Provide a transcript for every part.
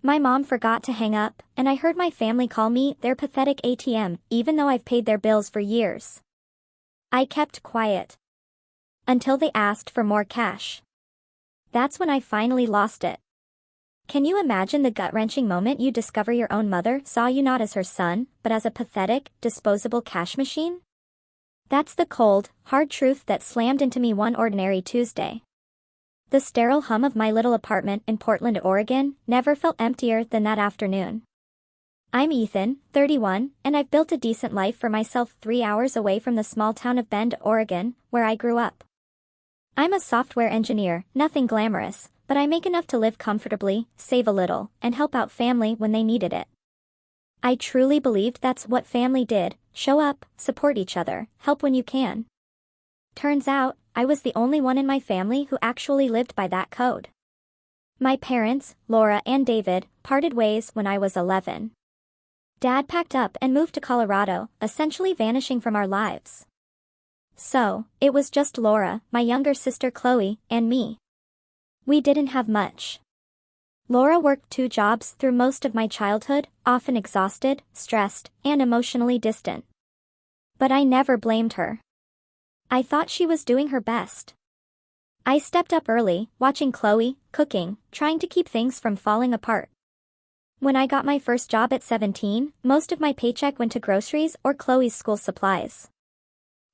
My mom forgot to hang up, and I heard my family call me their pathetic ATM, even though I've paid their bills for years. I kept quiet. Until they asked for more cash. That's when I finally lost it. Can you imagine the gut-wrenching moment you discover your own mother saw you not as her son, but as a pathetic, disposable cash machine? That's the cold, hard truth that slammed into me one ordinary Tuesday. The sterile hum of my little apartment in Portland, Oregon, never felt emptier than that afternoon. I'm Ethan, 31, and I've built a decent life for myself 3 hours away from the small town of Bend, Oregon, where I grew up. I'm a software engineer, nothing glamorous, but I make enough to live comfortably, save a little, and help out family when they needed it. I truly believed that's what family did: show up, support each other, help when you can. Turns out, I was the only one in my family who actually lived by that code. My parents, Laura and David, parted ways when I was 11. Dad packed up and moved to Colorado, essentially vanishing from our lives. So, it was just Laura, my younger sister Chloe, and me. We didn't have much. Laura worked 2 jobs through most of my childhood, often exhausted, stressed, and emotionally distant. But I never blamed her. I thought she was doing her best. I stepped up early, watching Chloe, cooking, trying to keep things from falling apart. When I got my first job at 17, most of my paycheck went to groceries or Chloe's school supplies.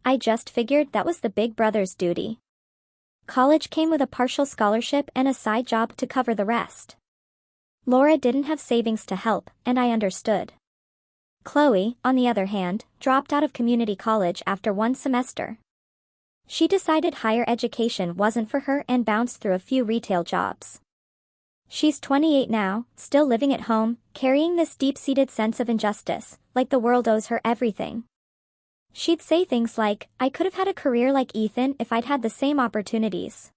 I just figured that was the big brother's duty. College came with a partial scholarship and a side job to cover the rest. Laura didn't have savings to help, and I understood. Chloe, on the other hand, dropped out of community college after 1 semester. She decided higher education wasn't for her and bounced through a few retail jobs. She's 28 now, still living at home, carrying this deep-seated sense of injustice, like the world owes her everything. She'd say things like, "I could have had a career like Ethan if I'd had the same opportunities."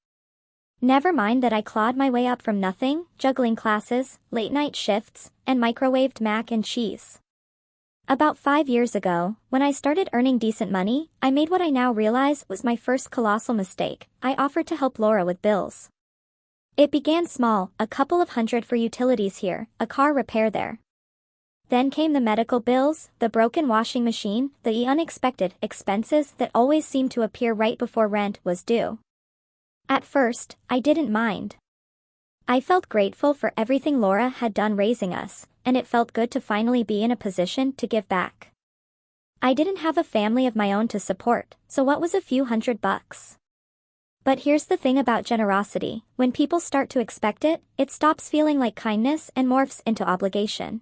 Never mind that I clawed my way up from nothing, juggling classes, late-night shifts, and microwaved mac and cheese. About 5 years ago, when I started earning decent money, I made what I now realize was my first colossal mistake. I offered to help Laura with bills. It began small, a couple of $100 for utilities here, a car repair there. Then came the medical bills, the broken washing machine, the unexpected expenses that always seemed to appear right before rent was due. At first, I didn't mind. I felt grateful for everything Laura had done raising us, and it felt good to finally be in a position to give back. I didn't have a family of my own to support, so what was a few $100? But here's the thing about generosity: when people start to expect it, it stops feeling like kindness and morphs into obligation.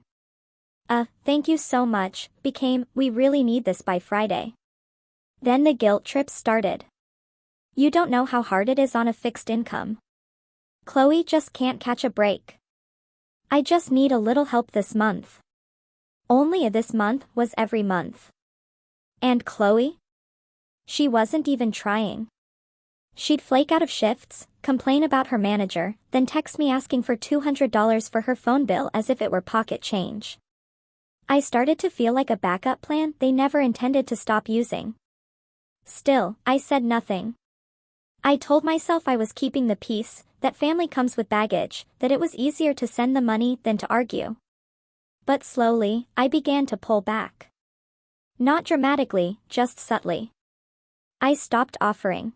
"Thank you so much," became, "we really need this by Friday." Then the guilt trip started. You don't know how hard it is on a fixed income. Chloe just can't catch a break. I just need a little help this month. Only a this month was every month. And Chloe? She wasn't even trying. She'd flake out of shifts, complain about her manager, then text me asking for $200 for her phone bill as if it were pocket change. I started to feel like a backup plan they never intended to stop using. Still, I said nothing. I told myself I was keeping the peace, that family comes with baggage, that it was easier to send the money than to argue. But slowly, I began to pull back. Not dramatically, just subtly. I stopped offering.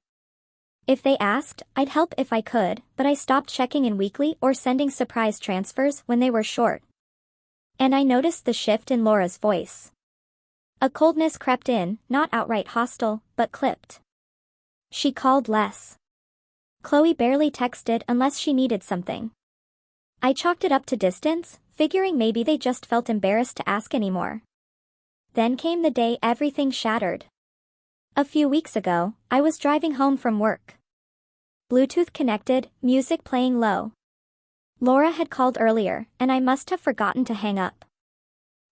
If they asked, I'd help if I could, but I stopped checking in weekly or sending surprise transfers when they were short. And I noticed the shift in Laura's voice. A coldness crept in, not outright hostile, but clipped. She called less. Chloe barely texted unless she needed something. I chalked it up to distance, figuring maybe they just felt embarrassed to ask anymore. Then came the day everything shattered. A few weeks ago, I was driving home from work. Bluetooth connected, music playing low. Laura had called earlier, and I must have forgotten to hang up.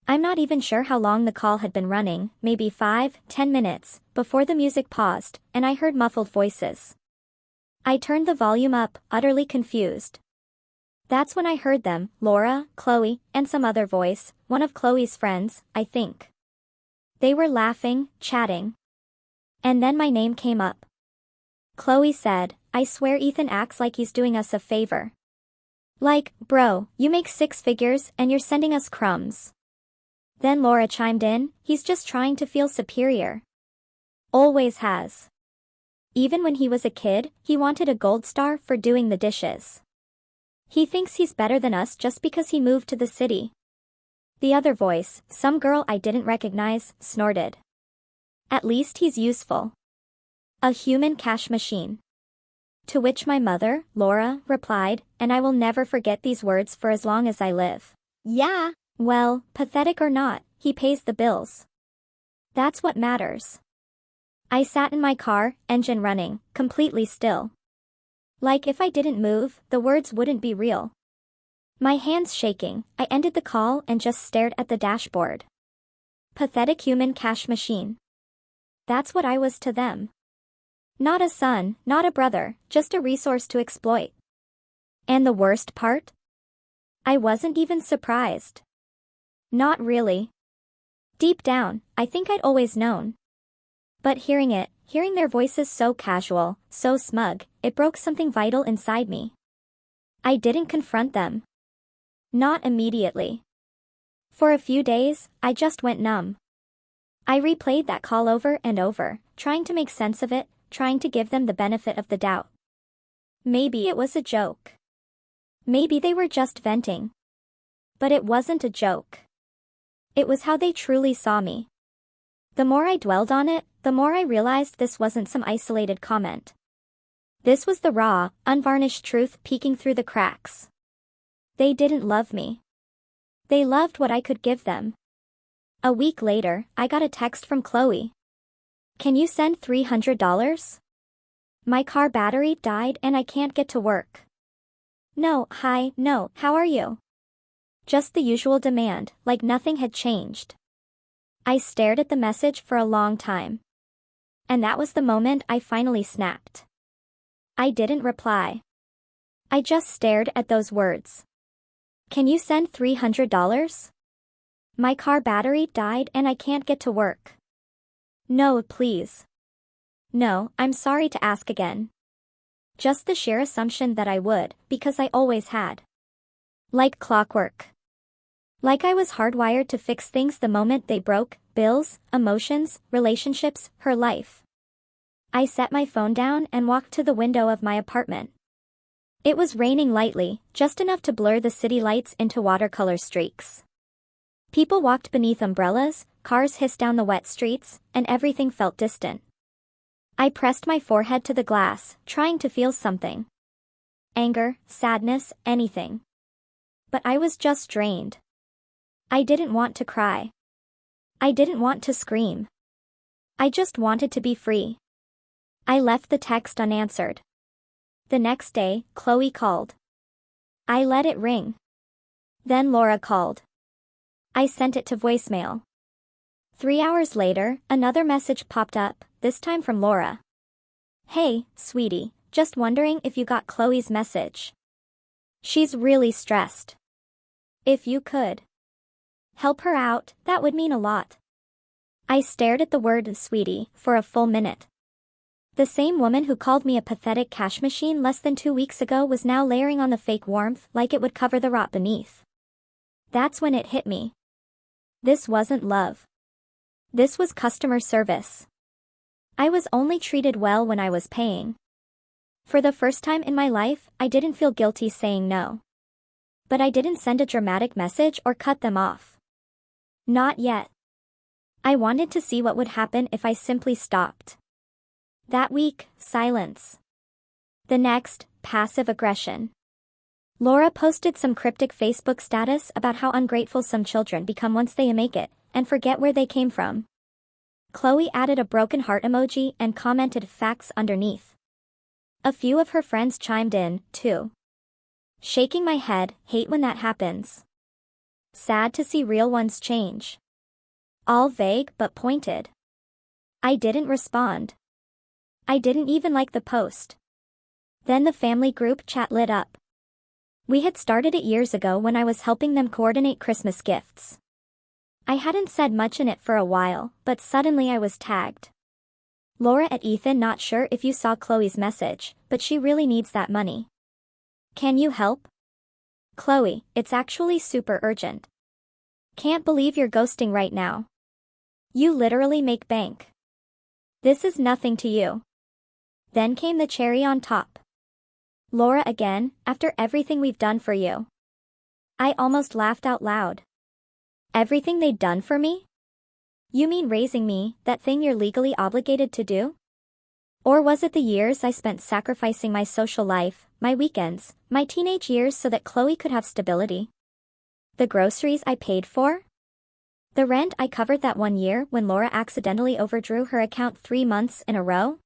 I'm not even sure how long the call had been running, maybe 5-10 minutes, before the music paused, and I heard muffled voices. I turned the volume up, utterly confused. That's when I heard them: Laura, Chloe, and some other voice, one of Chloe's friends, I think. They were laughing, chatting. And then my name came up. Chloe said, "I swear Ethan acts like he's doing us a favor." Like, bro, you make 6 figures and you're sending us crumbs. Then Laura chimed in, he's just trying to feel superior. Always has. Even when he was a kid, he wanted a gold star for doing the dishes. He thinks he's better than us just because he moved to the city. The other voice, some girl I didn't recognize, snorted. At least he's useful. A human cash machine. To which my mother, Laura, replied, and I will never forget these words for as long as I live. Yeah. Well, pathetic or not, he pays the bills. That's what matters. I sat in my car, engine running, completely still. Like if I didn't move, the words wouldn't be real. My hands shaking, I ended the call and just stared at the dashboard. Pathetic human cash machine. That's what I was to them. Not a son, not a brother, just a resource to exploit. And the worst part? I wasn't even surprised. Not really. Deep down, I think I'd always known. But hearing their voices so casual, so smug, it broke something vital inside me. I didn't confront them. Not immediately. For a few days, I just went numb. I replayed that call over and over, trying to make sense of it, trying to give them the benefit of the doubt. Maybe it was a joke. Maybe they were just venting. But it wasn't a joke. It was how they truly saw me. The more I dwelled on it, the more I realized this wasn't some isolated comment. This was the raw, unvarnished truth peeking through the cracks. They didn't love me. They loved what I could give them. A week later, I got a text from Chloe. Can you send $300? My car battery died and I can't get to work. No, hi, no, how are you? Just the usual demand, like nothing had changed. I stared at the message for a long time. And that was the moment I finally snapped. I didn't reply. I just stared at those words. Can you send $300? My car battery died and I can't get to work. No, please. No, I'm sorry to ask again. Just the sheer assumption that I would, because I always had. Like clockwork. Like I was hardwired to fix things the moment they broke, bills, emotions, relationships, her life. I set my phone down and walked to the window of my apartment. It was raining lightly, just enough to blur the city lights into watercolor streaks. People walked beneath umbrellas, cars hissed down the wet streets, and everything felt distant. I pressed my forehead to the glass, trying to feel something. Anger, sadness, anything. But I was just drained. I didn't want to cry. I didn't want to scream. I just wanted to be free. I left the text unanswered. The next day, Chloe called. I let it ring. Then Laura called. I sent it to voicemail. 3 hours later, another message popped up, this time from Laura. Hey, sweetie, just wondering if you got Chloe's message. She's really stressed. If you could help her out, that would mean a lot. I stared at the word sweetie for a full minute. The same woman who called me a pathetic cash machine less than 2 weeks ago was now layering on the fake warmth like it would cover the rot beneath. That's when it hit me. This wasn't love. This was customer service. I was only treated well when I was paying. For the first time in my life, I didn't feel guilty saying no. But I didn't send a dramatic message or cut them off. Not yet. I wanted to see what would happen if I simply stopped. That week, silence. The next, passive aggression. Laura posted some cryptic Facebook status about how ungrateful some children become once they make it, and forget where they came from. Chloe added a broken heart emoji and commented facts underneath. A few of her friends chimed in, too. Shaking my head, hate when that happens. Sad to see real ones change. All vague but pointed. I didn't respond. I didn't even like the post. Then the family group chat lit up. We had started it years ago when I was helping them coordinate Christmas gifts. I hadn't said much in it for a while, but suddenly I was tagged. Laura at Ethan, not sure if you saw Chloe's message, but she really needs that money. Can you help? Chloe, it's actually super urgent. Can't believe you're ghosting right now. You literally make bank. This is nothing to you. Then came the cherry on top. Laura again, after everything we've done for you. I almost laughed out loud. Everything they'd done for me? You mean raising me, that thing you're legally obligated to do? Or was it the years I spent sacrificing my social life, my weekends, my teenage years so that Chloe could have stability? The groceries I paid for? The rent I covered that one year when Laura accidentally overdrew her account 3 months in a row?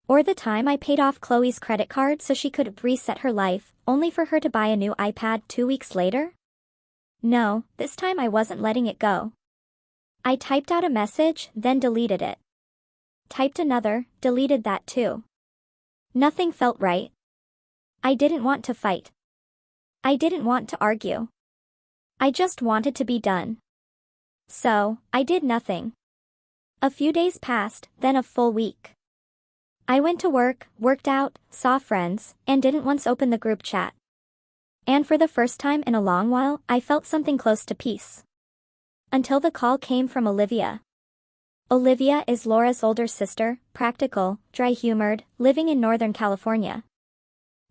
Or the time I paid off Chloe's credit card so she could reset her life, only for her to buy a new iPad 2 weeks later? No, this time I wasn't letting it go. I typed out a message, then deleted it. Typed another, deleted that too. Nothing felt right. I didn't want to fight. I didn't want to argue. I just wanted to be done. So, I did nothing. A few days passed, then a full week. I went to work, worked out, saw friends, and didn't once open the group chat. And for the first time in a long while, I felt something close to peace. Until the call came from Olivia. Olivia is Laura's older sister, practical, dry-humored, living in Northern California.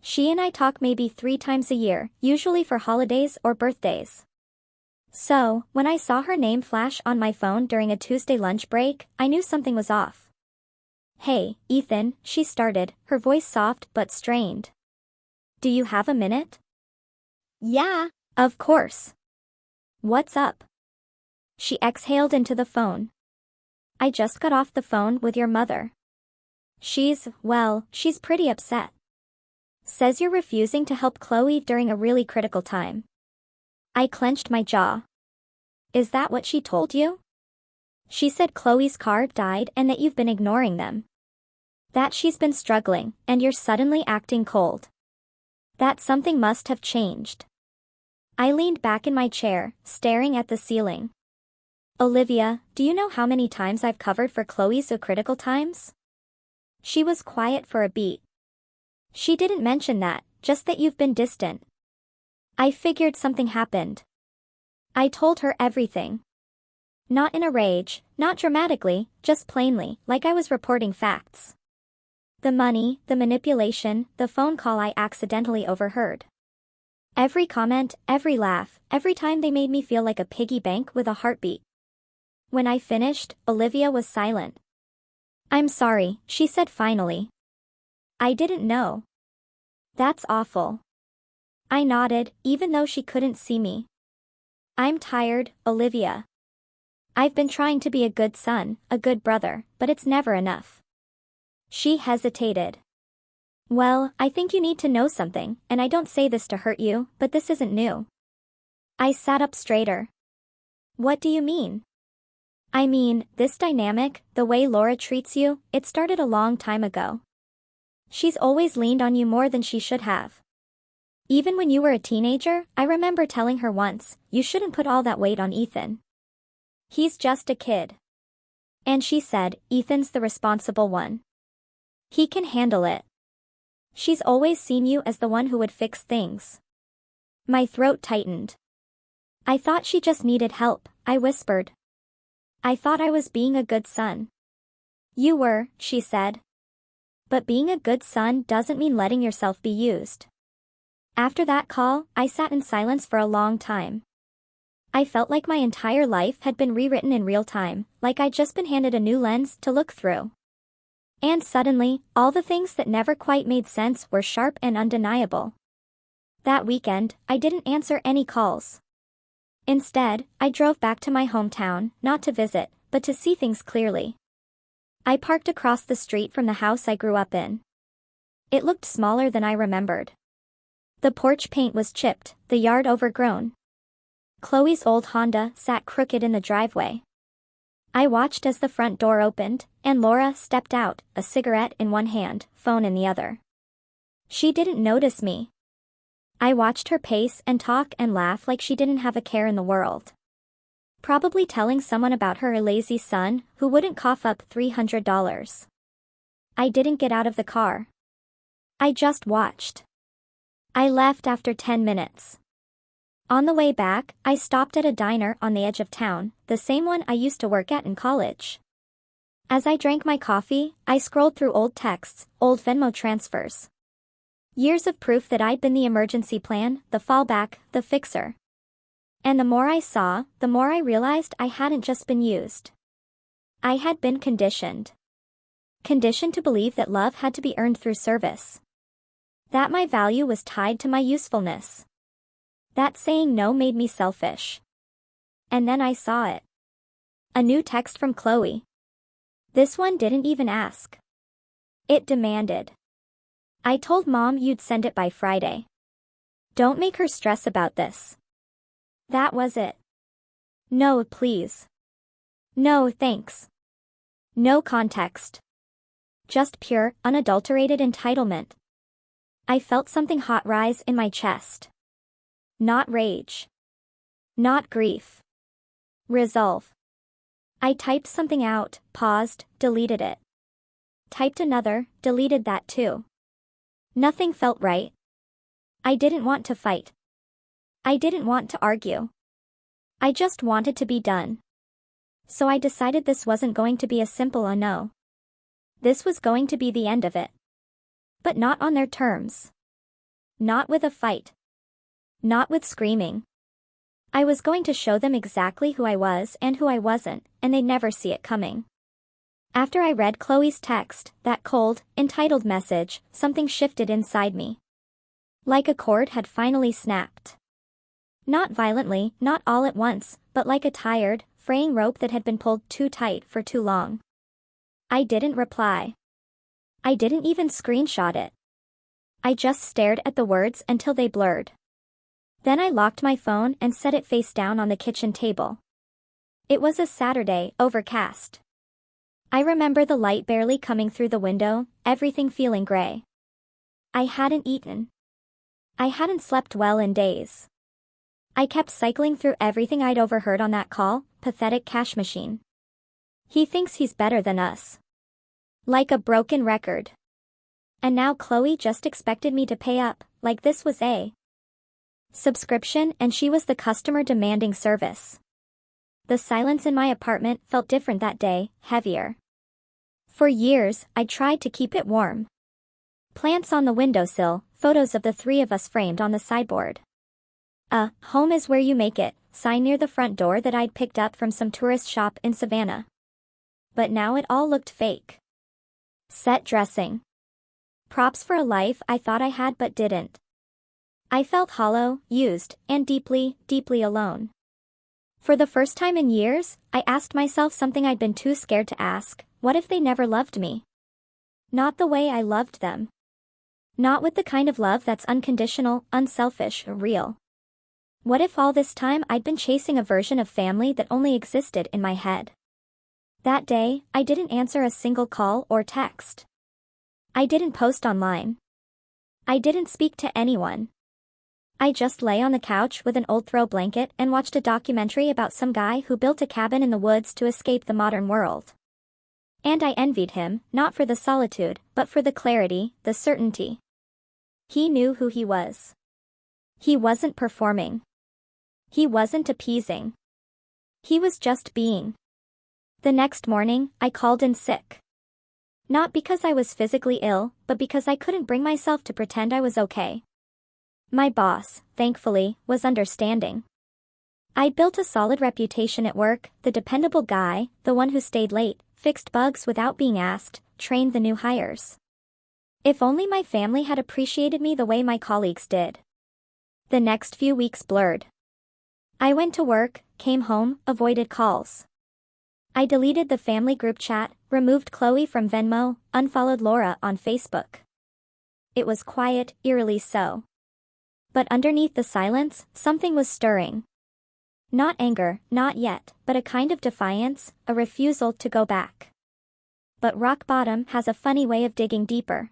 She and I talk maybe 3 times a year, usually for holidays or birthdays. So, when I saw her name flash on my phone during a Tuesday lunch break, I knew something was off. Hey, Ethan, she started, her voice soft but strained. Do you have a minute? Yeah. Of course. What's up? She exhaled into the phone. I just got off the phone with your mother. She's pretty upset. Says you're refusing to help Chloe during a really critical time. I clenched my jaw. Is that what she told you? She said Chloe's car died and that you've been ignoring them. That she's been struggling, and you're suddenly acting cold. That something must have changed. I leaned back in my chair, staring at the ceiling. Olivia, do you know how many times I've covered for Chloe's critical times? She was quiet for a beat. She didn't mention that, just that you've been distant. I figured something happened. I told her everything. Not in a rage, not dramatically, just plainly, like I was reporting facts. The money, the manipulation, the phone call I accidentally overheard. Every comment, every laugh, every time they made me feel like a piggy bank with a heartbeat. When I finished, Olivia was silent. I'm sorry, she said finally. I didn't know. That's awful. I nodded, even though she couldn't see me. I'm tired, Olivia. I've been trying to be a good son, a good brother, but it's never enough. She hesitated. Well, I think you need to know something, and I don't say this to hurt you, but this isn't new. I sat up straighter. What do you mean? I mean, this dynamic, the way Laura treats you, it started a long time ago. She's always leaned on you more than she should have. Even when you were a teenager, I remember telling her once, you shouldn't put all that weight on Ethan. He's just a kid. And she said, Ethan's the responsible one. He can handle it. She's always seen you as the one who would fix things. My throat tightened. I thought she just needed help, I whispered. I thought I was being a good son. You were, she said. But being a good son doesn't mean letting yourself be used. After that call, I sat in silence for a long time. I felt like my entire life had been rewritten in real time, like I'd just been handed a new lens to look through. And suddenly, all the things that never quite made sense were sharp and undeniable. That weekend, I didn't answer any calls. Instead, I drove back to my hometown, not to visit, but to see things clearly. I parked across the street from the house I grew up in. It looked smaller than I remembered. The porch paint was chipped, the yard overgrown. Chloe's old Honda sat crooked in the driveway. I watched as the front door opened, and Laura stepped out, a cigarette in one hand, phone in the other. She didn't notice me. I watched her pace and talk and laugh like she didn't have a care in the world. Probably telling someone about her lazy son, who wouldn't cough up $300. I didn't get out of the car. I just watched. I left after 10 minutes. On the way back, I stopped at a diner on the edge of town, the same one I used to work at in college. As I drank my coffee, I scrolled through old texts, old Venmo transfers. Years of proof that I'd been the emergency plan, the fallback, the fixer. And the more I saw, the more I realized I hadn't just been used. I had been conditioned. Conditioned to believe that love had to be earned through service. That my value was tied to my usefulness. That saying no made me selfish. And then I saw it. A new text from Chloe. This one didn't even ask. It demanded. I told Mom you'd send it by Friday. Don't make her stress about this. That was it. No, please. No, thanks. No context. Just pure, unadulterated entitlement. I felt something hot rise in my chest. Not rage. Not grief. Resolve. I typed something out, paused, deleted it. Typed another, deleted that too. Nothing felt right. I didn't want to fight. I didn't want to argue. I just wanted to be done. So I decided this wasn't going to be a simple a no. This was going to be the end of it. But not on their terms. Not with a fight. Not with screaming. I was going to show them exactly who I was and who I wasn't, and they'd never see it coming. After I read Chloe's text, that cold, entitled message, something shifted inside me. Like a cord had finally snapped. Not violently, not all at once, but like a tired, fraying rope that had been pulled too tight for too long. I didn't reply. I didn't even screenshot it. I just stared at the words until they blurred. Then I locked my phone and set it face down on the kitchen table. It was a Saturday, overcast. I remember the light barely coming through the window, everything feeling gray. I hadn't eaten. I hadn't slept well in days. I kept cycling through everything I'd overheard on that call, pathetic cash machine. He thinks he's better than us. Like a broken record. And now Chloe just expected me to pay up, like this was a subscription and she was the customer demanding service. The silence in my apartment felt different that day, heavier. For years, I tried to keep it warm. Plants on the windowsill, photos of the three of us framed on the sideboard. Home is where you make it, sign near the front door that I'd picked up from some tourist shop in Savannah. But now it all looked fake. Set dressing. Props for a life I thought I had but didn't. I felt hollow, used, and deeply, deeply alone. For the first time in years, I asked myself something I'd been too scared to ask: what if they never loved me? Not the way I loved them. Not with the kind of love that's unconditional, unselfish, real. What if all this time I'd been chasing a version of family that only existed in my head? That day, I didn't answer a single call or text. I didn't post online. I didn't speak to anyone. I just lay on the couch with an old throw blanket and watched a documentary about some guy who built a cabin in the woods to escape the modern world. And I envied him, not for the solitude, but for the clarity, the certainty. He knew who he was. He wasn't performing. He wasn't appeasing. He was just being. The next morning, I called in sick. Not because I was physically ill, but because I couldn't bring myself to pretend I was okay. My boss, thankfully, was understanding. I'd built a solid reputation at work, the dependable guy, the one who stayed late, fixed bugs without being asked, trained the new hires. If only my family had appreciated me the way my colleagues did. The next few weeks blurred. I went to work, came home, avoided calls. I deleted the family group chat, removed Chloe from Venmo, unfollowed Laura on Facebook. It was quiet, eerily so. But underneath the silence, something was stirring. Not anger, not yet, but a kind of defiance, a refusal to go back. But rock bottom has a funny way of digging deeper.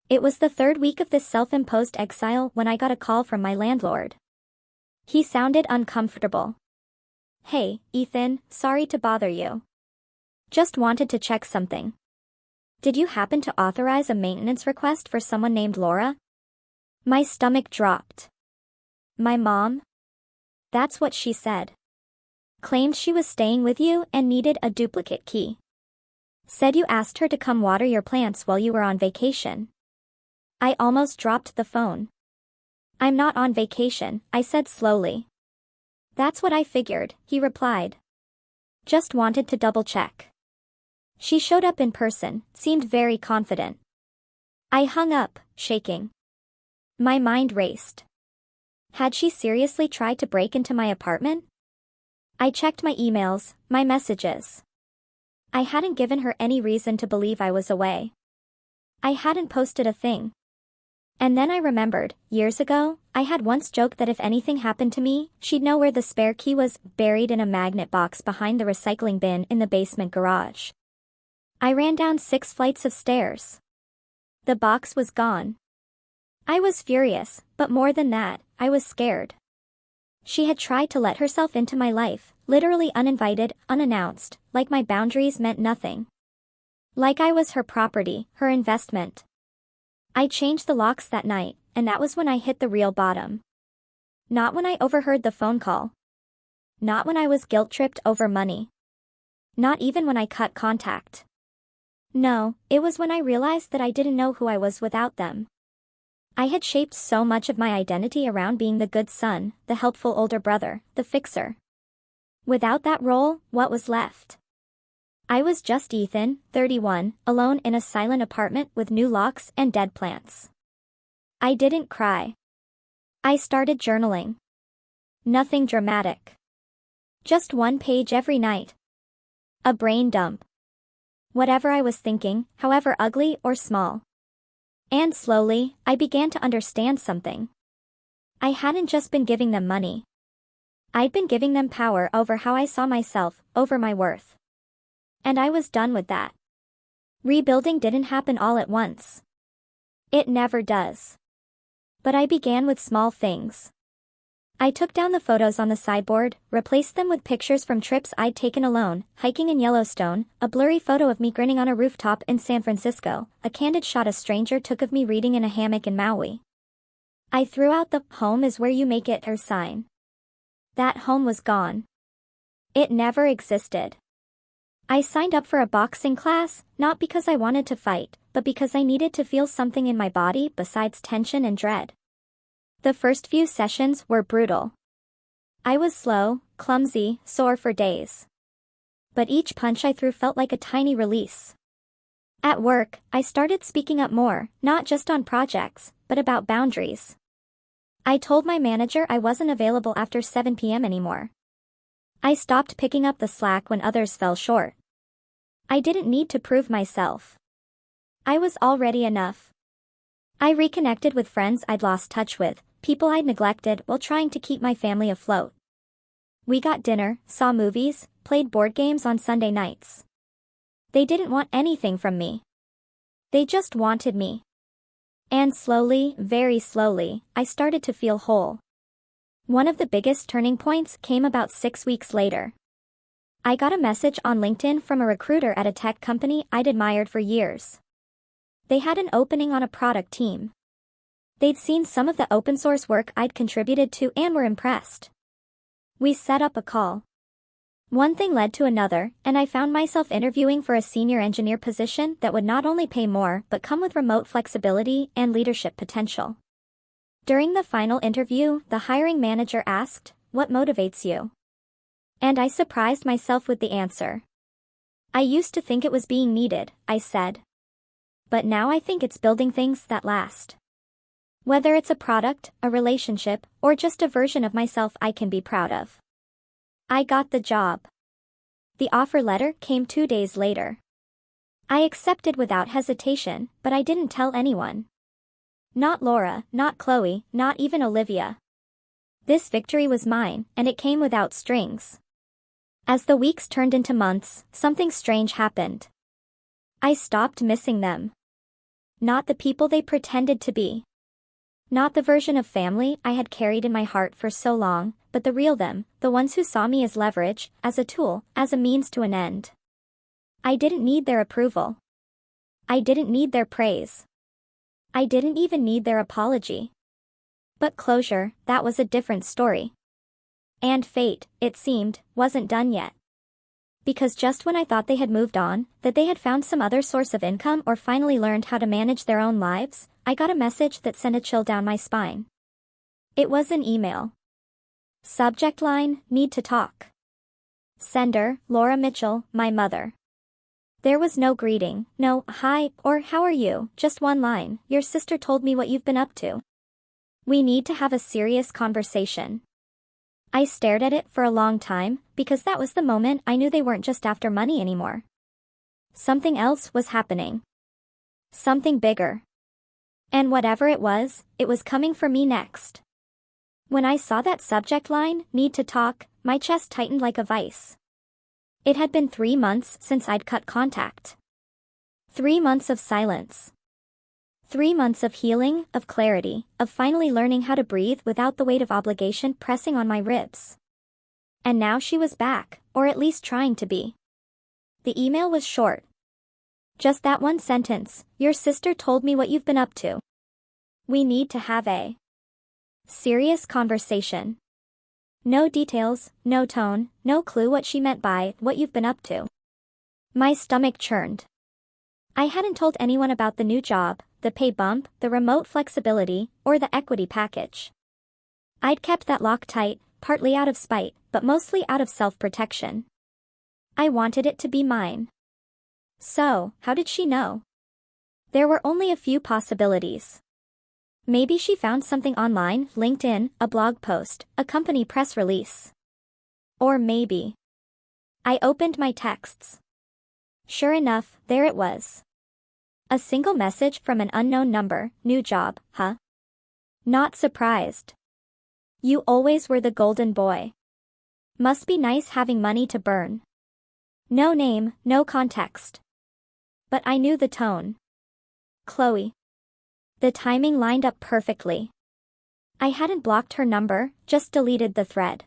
It was the third week of this self-imposed exile when I got a call from my landlord. He sounded uncomfortable. "Hey, Ethan, sorry to bother you. Just wanted to check something. Did you happen to authorize a maintenance request for someone named Laura?" My stomach dropped. My mom? That's what she said. Claimed she was staying with you and needed a duplicate key. Said you asked her to come water your plants while you were on vacation. I almost dropped the phone. I'm not on vacation, I said slowly. That's what I figured, he replied. Just wanted to double check. She showed up in person, seemed very confident. I hung up, shaking. My mind raced. Had she seriously tried to break into my apartment? I checked my emails, my messages. I hadn't given her any reason to believe I was away. I hadn't posted a thing. And then I remembered, years ago, I had once joked that if anything happened to me, she'd know where the spare key was, buried in a magnet box behind the recycling bin in the basement garage. I ran down 6 flights of stairs. The box was gone. I was furious, but more than that, I was scared. She had tried to let herself into my life, literally uninvited, unannounced, like my boundaries meant nothing. Like I was her property, her investment. I changed the locks that night, and that was when I hit the real bottom. Not when I overheard the phone call. Not when I was guilt-tripped over money. Not even when I cut contact. No, it was when I realized that I didn't know who I was without them. I had shaped so much of my identity around being the good son, the helpful older brother, the fixer. Without that role, what was left? I was just Ethan, 31, alone in a silent apartment with new locks and dead plants. I didn't cry. I started journaling. Nothing dramatic. Just 1 page every night. A brain dump. Whatever I was thinking, however ugly or small. And slowly, I began to understand something. I hadn't just been giving them money. I'd been giving them power over how I saw myself, over my worth. And I was done with that. Rebuilding didn't happen all at once. It never does. But I began with small things. I took down the photos on the sideboard, replaced them with pictures from trips I'd taken alone, hiking in Yellowstone, a blurry photo of me grinning on a rooftop in San Francisco, a candid shot a stranger took of me reading in a hammock in Maui. I threw out the "home is where you make it" sign. That home was gone. It never existed. I signed up for a boxing class, not because I wanted to fight, but because I needed to feel something in my body besides tension and dread. The first few sessions were brutal. I was slow, clumsy, sore for days. But each punch I threw felt like a tiny release. At work, I started speaking up more, not just on projects, but about boundaries. I told my manager I wasn't available after 7 p.m. anymore. I stopped picking up the slack when others fell short. I didn't need to prove myself. I was already enough. I reconnected with friends I'd lost touch with, people I'd neglected while trying to keep my family afloat. We got dinner, saw movies, played board games on Sunday nights. They didn't want anything from me. They just wanted me. And slowly, very slowly, I started to feel whole. One of the biggest turning points came about 6 weeks later. I got a message on LinkedIn from a recruiter at a tech company I'd admired for years. They had an opening on a product team. They'd seen some of the open source work I'd contributed to and were impressed. We set up a call. One thing led to another, and I found myself interviewing for a senior engineer position that would not only pay more but come with remote flexibility and leadership potential. During the final interview, the hiring manager asked, "What motivates you?" And I surprised myself with the answer. "I used to think it was being needed," I said. "But now I think it's building things that last. Whether it's a product, a relationship, or just a version of myself I can be proud of." I got the job. The offer letter came 2 days later. I accepted without hesitation, but I didn't tell anyone. Not Laura, not Chloe, not even Olivia. This victory was mine, and it came without strings. As the weeks turned into months, something strange happened. I stopped missing them. Not the people they pretended to be. Not the version of family I had carried in my heart for so long, but the real them, the ones who saw me as leverage, as a tool, as a means to an end. I didn't need their approval. I didn't need their praise. I didn't even need their apology. But closure, that was a different story. And fate, it seemed, wasn't done yet. Because just when I thought they had moved on, that they had found some other source of income or finally learned how to manage their own lives, I got a message that sent a chill down my spine. It was an email. Subject line, need to talk. Sender, Laura Mitchell, my mother. There was no greeting, no hi or how are you, just one line, your sister told me what you've been up to. We need to have a serious conversation. I stared at it for a long time, because that was the moment I knew they weren't just after money anymore. Something else was happening. Something bigger. And whatever it was coming for me next. When I saw that subject line, need to talk, my chest tightened like a vice. It had been 3 months since I'd cut contact. 3 months of silence. 3 months of healing, of clarity, of finally learning how to breathe without the weight of obligation pressing on my ribs. And now she was back, or at least trying to be. The email was short. Just that one sentence, your sister told me what you've been up to. We need to have a serious conversation. No details, no tone, no clue what she meant by what you've been up to. My stomach churned. I hadn't told anyone about the new job, the pay bump, the remote flexibility, or the equity package. I'd kept that lock tight, partly out of spite, but mostly out of self-protection. I wanted it to be mine. So, how did she know? There were only a few possibilities. Maybe she found something online, LinkedIn, a blog post, a company press release. Or maybe. I opened my texts. Sure enough, there it was. A single message from an unknown number, new job, huh? Not surprised. You always were the golden boy. Must be nice having money to burn. No name, no context. But I knew the tone. Chloe. The timing lined up perfectly. I hadn't blocked her number, just deleted the thread.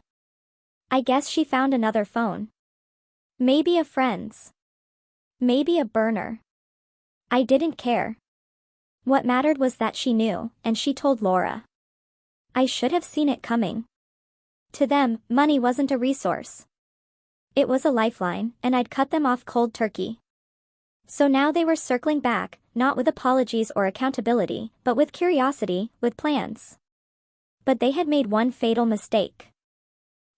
I guess she found another phone. Maybe a friend's. Maybe a burner. I didn't care. What mattered was that she knew, and she told Laura. I should have seen it coming. To them, money wasn't a resource. It was a lifeline, and I'd cut them off cold turkey. So now they were circling back, not with apologies or accountability, but with curiosity, with plans. But they had made one fatal mistake.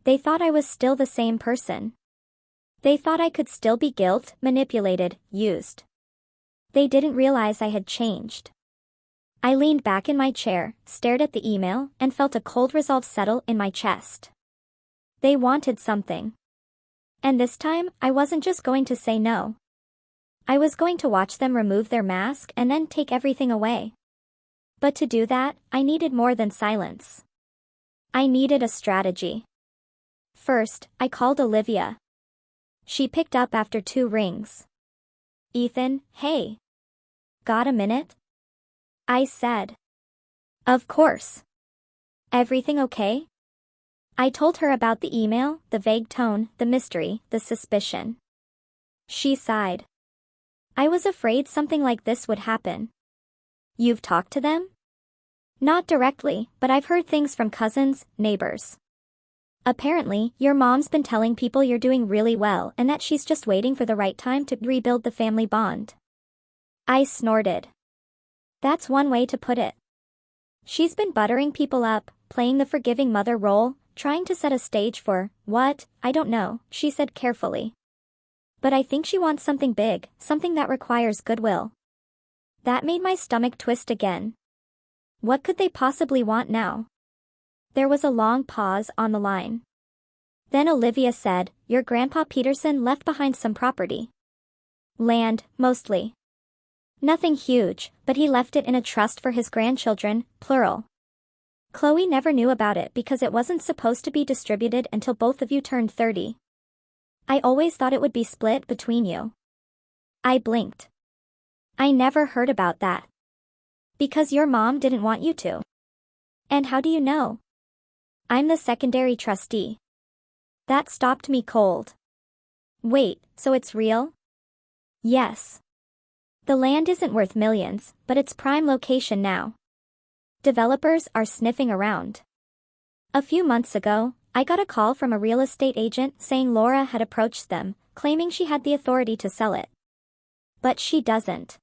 They thought I was still the same person. They thought I could still be guilt, manipulated, used. They didn't realize I had changed. I leaned back in my chair, stared at the email, and felt a cold resolve settle in my chest. They wanted something. And this time, I wasn't just going to say no. I was going to watch them remove their mask and then take everything away. But to do that, I needed more than silence. I needed a strategy. First, I called Olivia. She picked up after 2 rings. Ethan, hey. Got a minute? I said. Of course. Everything okay? I told her about the email, the vague tone, the mystery, the suspicion. She sighed. I was afraid something like this would happen. You've talked to them? Not directly, but I've heard things from cousins, neighbors. Apparently, your mom's been telling people you're doing really well and that she's just waiting for the right time to rebuild the family bond. I snorted. That's one way to put it. She's been buttering people up, playing the forgiving mother role, trying to set a stage for, what, I don't know, she said carefully. But I think she wants something big, something that requires goodwill. That made my stomach twist again. What could they possibly want now? There was a long pause on the line. Then Olivia said, your grandpa Peterson left behind some property. Land, mostly. Nothing huge, but he left it in a trust for his grandchildren, plural. Chloe never knew about it because it wasn't supposed to be distributed until both of you turned 30. I always thought it would be split between you. I blinked. I never heard about that. Because your mom didn't want you to. And how do you know? I'm the secondary trustee. That stopped me cold. Wait, so it's real? Yes. The land isn't worth millions, but it's prime location now. Developers are sniffing around. A few months ago, I got a call from a real estate agent saying Laura had approached them, claiming she had the authority to sell it. But she doesn't.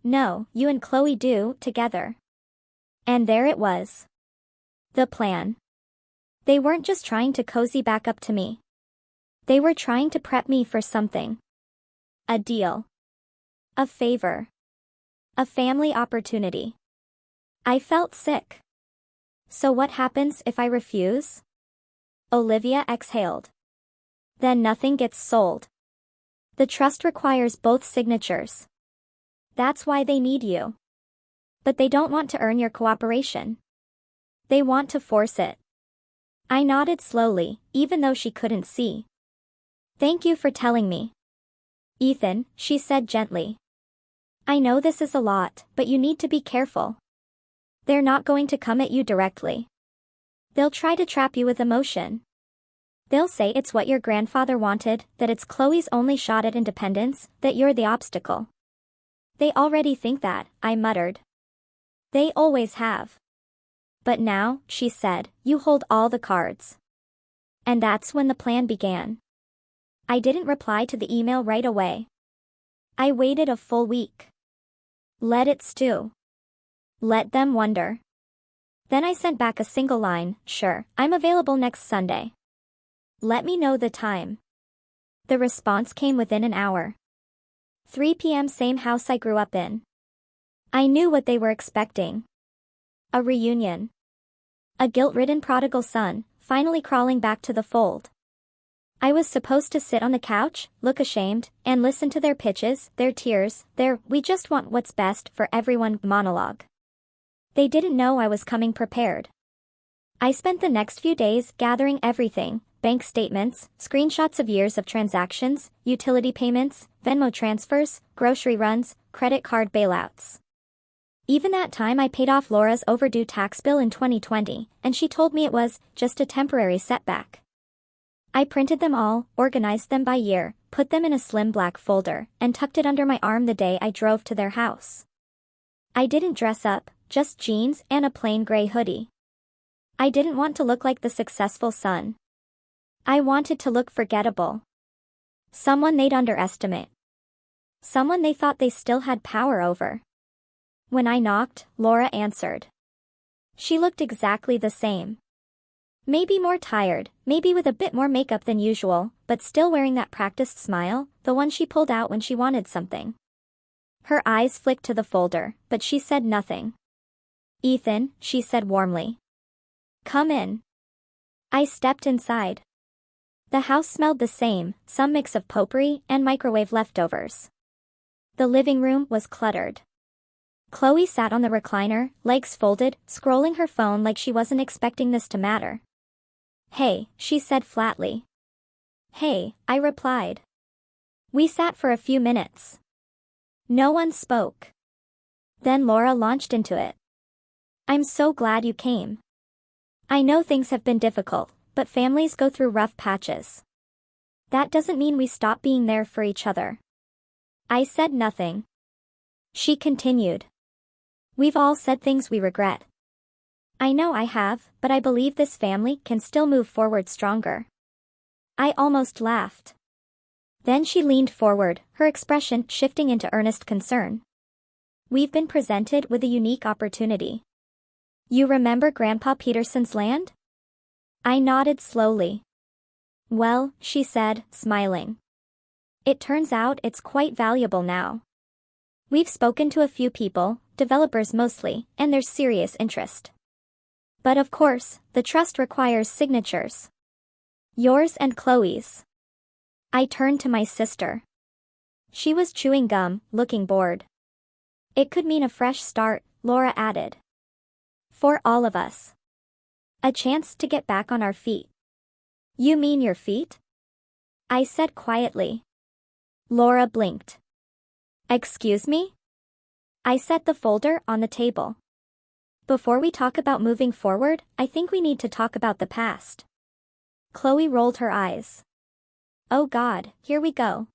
No, you and Chloe do, together. And there it was. The plan. They weren't just trying to cozy back up to me. They were trying to prep me for something. A deal. A favor. A family opportunity. I felt sick. So what happens if I refuse? Olivia exhaled. Then nothing gets sold. The trust requires both signatures. That's why they need you. But they don't want to earn your cooperation. They want to force it. I nodded slowly, even though she couldn't see. Thank you for telling me. Ethan, she said gently. I know this is a lot, but you need to be careful. They're not going to come at you directly. They'll try to trap you with emotion. They'll say it's what your grandfather wanted, that it's Chloe's only shot at independence, that you're the obstacle. They already think that, I muttered. They always have. But now, she said, you hold all the cards. And that's when the plan began. I didn't reply to the email right away. I waited a full week. Let it stew. Let them wonder. Then I sent back a single line, sure, I'm available next Sunday. Let me know the time. The response came within an hour. 3 p.m. Same house I grew up in. I knew what they were expecting. A reunion. A guilt-ridden prodigal son, finally crawling back to the fold. I was supposed to sit on the couch, look ashamed, and listen to their pitches, their tears, their "we just want what's best for everyone" monologue. They didn't know I was coming prepared. I spent the next few days gathering everything: bank statements, screenshots of years of transactions, utility payments, Venmo transfers, grocery runs, credit card bailouts. Even that time I paid off Laura's overdue tax bill in 2020, and she told me it was just a temporary setback. I printed them all, organized them by year, put them in a slim black folder, and tucked it under my arm the day I drove to their house. I didn't dress up, just jeans and a plain gray hoodie. I didn't want to look like the successful son. I wanted to look forgettable. Someone they'd underestimate. Someone they thought they still had power over. When I knocked, Laura answered. She looked exactly the same. Maybe more tired, maybe with a bit more makeup than usual, but still wearing that practiced smile, the one she pulled out when she wanted something. Her eyes flicked to the folder, but she said nothing. Ethan, she said warmly. Come in. I stepped inside. The house smelled the same, some mix of potpourri and microwave leftovers. The living room was cluttered. Chloe sat on the recliner, legs folded, scrolling her phone like she wasn't expecting this to matter. Hey, she said flatly. Hey, I replied. We sat for a few minutes. No one spoke. Then Laura launched into it. I'm so glad you came. I know things have been difficult, but families go through rough patches. That doesn't mean we stop being there for each other. I said nothing. She continued. We've all said things we regret. I know I have, but I believe this family can still move forward stronger. I almost laughed. Then she leaned forward, her expression shifting into earnest concern. We've been presented with a unique opportunity. You remember Grandpa Peterson's land? I nodded slowly. Well, she said, smiling. It turns out it's quite valuable now. We've spoken to a few people, developers mostly, and there's serious interest. But of course, the trust requires signatures. Yours and Chloe's. I turned to my sister. She was chewing gum, looking bored. It could mean a fresh start, Laura added. For all of us. A chance to get back on our feet. You mean your feet? I said quietly. Laura blinked. Excuse me? I set the folder on the table. Before we talk about moving forward, I think we need to talk about the past. Chloe rolled her eyes. Oh God, here we go.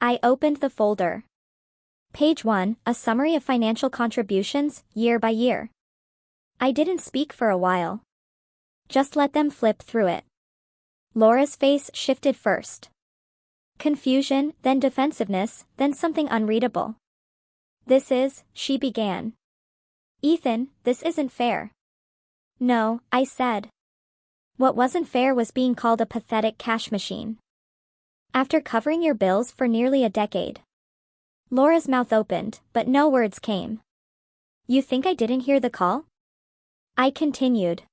I opened the folder. Page 1, a summary of financial contributions, year by year. I didn't speak for a while. Just let them flip through it. Laura's face shifted first. Confusion, then defensiveness, then something unreadable. She began. Ethan, this isn't fair. No, I said. What wasn't fair was being called a pathetic cash machine. After covering your bills for nearly a decade. Laura's mouth opened, but no words came. You think I didn't hear the call? I continued.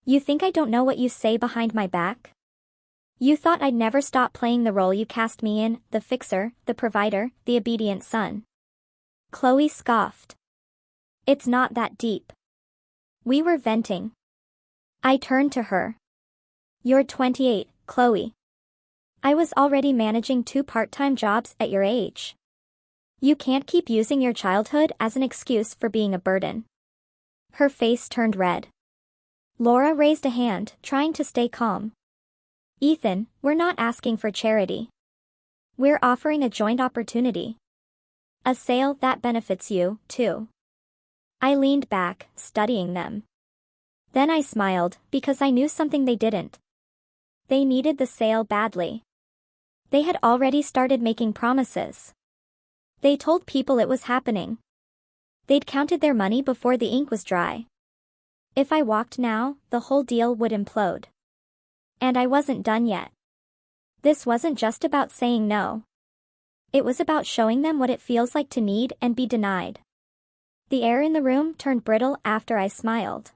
You think I don't know what you say behind my back? You thought I'd never stop playing the role you cast me in, the fixer, the provider, the obedient son. Chloe scoffed. It's not that deep. We were venting. I turned to her. You're 28, Chloe. I was already managing 2 part-time jobs at your age. You can't keep using your childhood as an excuse for being a burden. Her face turned red. Laura raised a hand, trying to stay calm. Ethan, we're not asking for charity. We're offering a joint opportunity. A sale that benefits you, too. I leaned back, studying them. Then I smiled, because I knew something they didn't. They needed the sale badly. They had already started making promises. They told people it was happening. They'd counted their money before the ink was dry. If I walked now, the whole deal would implode. And I wasn't done yet. This wasn't just about saying no. It was about showing them what it feels like to need and be denied. The air in the room turned brittle after I smiled.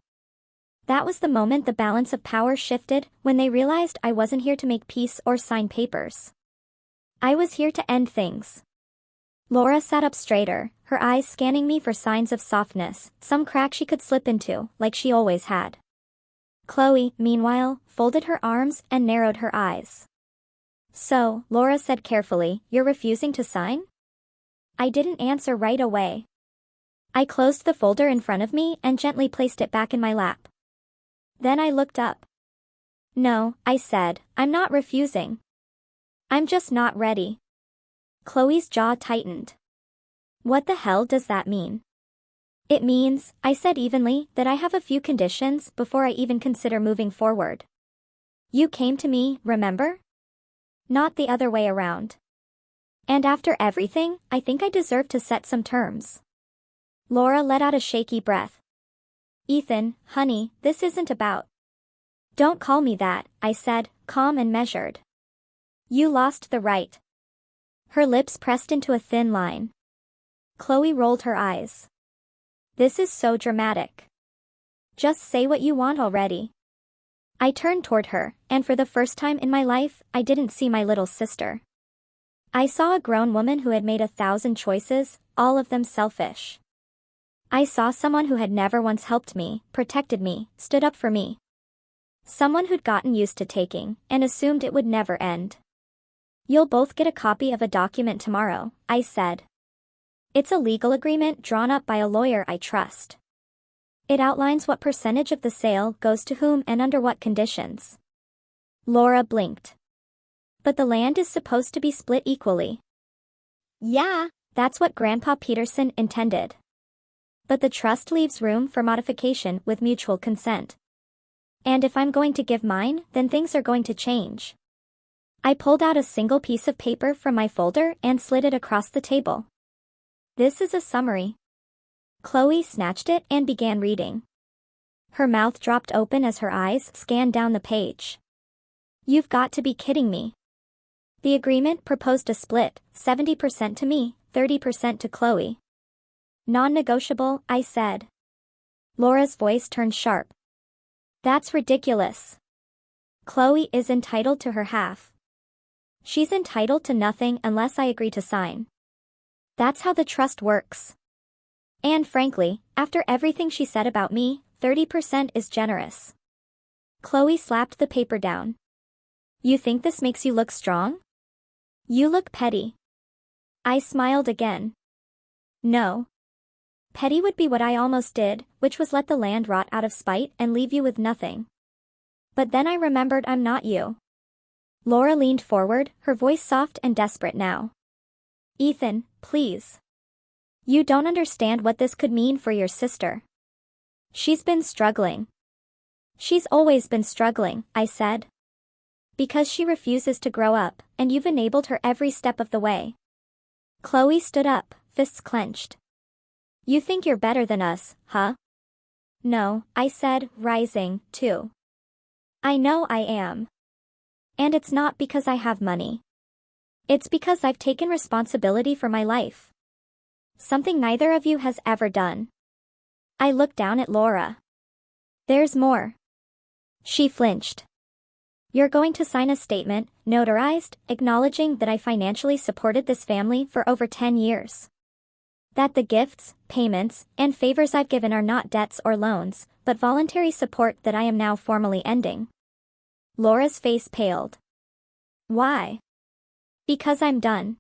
That was the moment the balance of power shifted, when they realized I wasn't here to make peace or sign papers. I was here to end things. Laura sat up straighter, her eyes scanning me for signs of softness, some crack she could slip into, like she always had. Chloe, meanwhile, folded her arms and narrowed her eyes. So, Laura said carefully, you're refusing to sign? I didn't answer right away. I closed the folder in front of me and gently placed it back in my lap. Then I looked up. No, I said, I'm not refusing. I'm just not ready. Chloe's jaw tightened. What the hell does that mean? It means, I said evenly, that I have a few conditions before I even consider moving forward. You came to me, remember? Not the other way around. And after everything, I think I deserve to set some terms. Laura let out a shaky breath. Ethan, honey, this isn't about. Don't call me that, I said, calm and measured. You lost the right. Her lips pressed into a thin line. Chloe rolled her eyes. This is so dramatic. Just say what you want already. I turned toward her, and for the first time in my life, I didn't see my little sister. I saw a grown woman who had made 1,000 choices, all of them selfish. I saw someone who had never once helped me, protected me, stood up for me. Someone who'd gotten used to taking, and assumed it would never end. You'll both get a copy of a document tomorrow, I said. It's a legal agreement drawn up by a lawyer I trust. It outlines what percentage of the sale goes to whom and under what conditions. Laura blinked. But the land is supposed to be split equally. Yeah. That's what Grandpa Peterson intended. But the trust leaves room for modification with mutual consent. And if I'm going to give mine, then things are going to change. I pulled out a single piece of paper from my folder and slid it across the table. This is a summary. Chloe snatched it and began reading. Her mouth dropped open as her eyes scanned down the page. You've got to be kidding me. The agreement proposed a split, 70% to me, 30% to Chloe. Non-negotiable, I said. Laura's voice turned sharp. That's ridiculous. Chloe is entitled to her half. She's entitled to nothing unless I agree to sign. That's how the trust works. And frankly, after everything she said about me, 30% is generous. Chloe slapped the paper down. You think this makes you look strong? You look petty. I smiled again. No. Petty would be what I almost did, which was let the land rot out of spite and leave you with nothing. But then I remembered I'm not you. Laura leaned forward, her voice soft and desperate now. Ethan, please. You don't understand what this could mean for your sister. She's been struggling. She's always been struggling, I said. Because she refuses to grow up, and you've enabled her every step of the way. Chloe stood up, fists clenched. You think you're better than us, huh? No, I said, rising, too. I know I am. And it's not because I have money. It's because I've taken responsibility for my life. Something neither of you has ever done. I looked down at Laura. There's more. She flinched. You're going to sign a statement, notarized, acknowledging that I financially supported this family for over 10 years. That the gifts, payments, and favors I've given are not debts or loans, but voluntary support that I am now formally ending. Laura's face paled. Why? Because I'm done.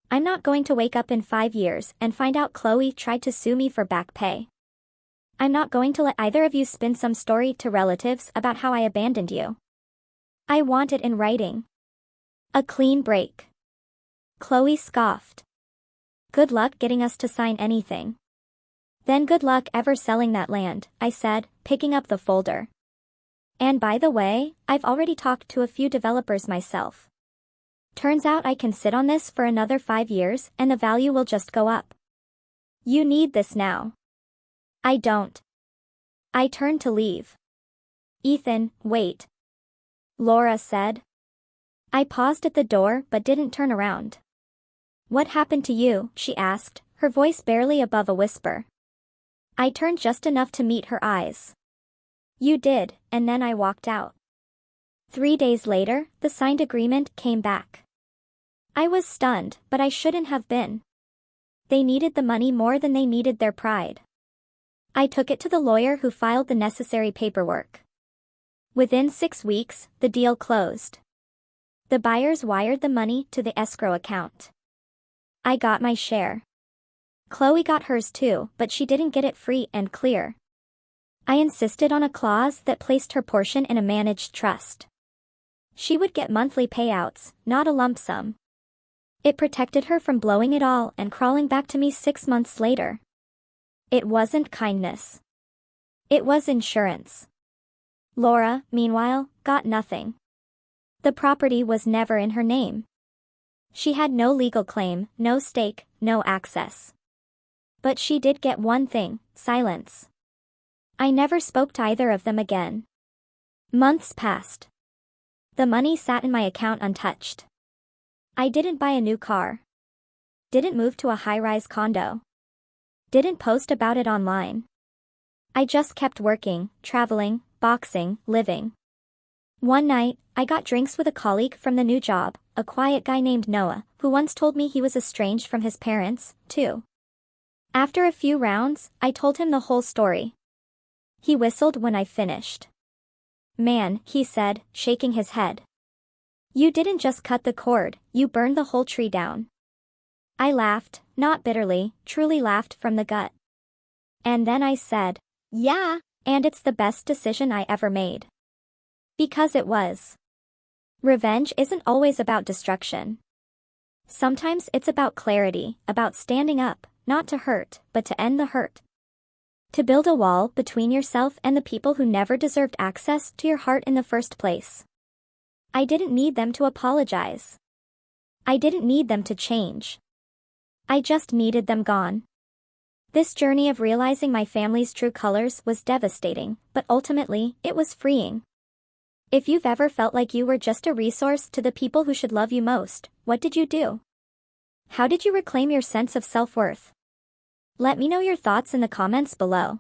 I'm not going to wake up in 5 years and find out Chloe tried to sue me for back pay. I'm not going to let either of you spin some story to relatives about how I abandoned you. I want it in writing. A clean break. Chloe scoffed. Good luck getting us to sign anything. Then good luck ever selling that land, I said, picking up the folder. And by the way, I've already talked to a few developers myself. Turns out I can sit on this for another 5 years and the value will just go up. You need this now. I don't. I turned to leave. Ethan, wait. Laura said. I paused at the door but didn't turn around. What happened to you? She asked, her voice barely above a whisper. I turned just enough to meet her eyes. You did, and then I walked out. 3 days later, the signed agreement came back. I was stunned, but I shouldn't have been. They needed the money more than they needed their pride. I took it to the lawyer who filed the necessary paperwork. Within 6 weeks, the deal closed. The buyers wired the money to the escrow account. I got my share. Chloe got hers too, but she didn't get it free and clear. I insisted on a clause that placed her portion in a managed trust. She would get monthly payouts, not a lump sum. It protected her from blowing it all and crawling back to me 6 months later. It wasn't kindness. It was insurance. Laura, meanwhile, got nothing. The property was never in her name. She had no legal claim, no stake, no access. But she did get one thing, silence. I never spoke to either of them again. Months passed. The money sat in my account untouched. I didn't buy a new car. Didn't move to a high-rise condo. Didn't post about it online. I just kept working, traveling, boxing, living. One night, I got drinks with a colleague from the new job, a quiet guy named Noah, who once told me he was estranged from his parents, too. After a few rounds, I told him the whole story. He whistled when I finished. Man, he said, shaking his head. You didn't just cut the cord, you burned the whole tree down. I laughed, not bitterly, truly laughed from the gut. And then I said, Yeah. And it's the best decision I ever made. Because it was. Revenge isn't always about destruction. Sometimes it's about clarity, about standing up, not to hurt, but to end the hurt. To build a wall between yourself and the people who never deserved access to your heart in the first place. I didn't need them to apologize. I didn't need them to change. I just needed them gone. This journey of realizing my family's true colors was devastating, but ultimately, it was freeing. If you've ever felt like you were just a resource to the people who should love you most, what did you do? How did you reclaim your sense of self-worth? Let me know your thoughts in the comments below.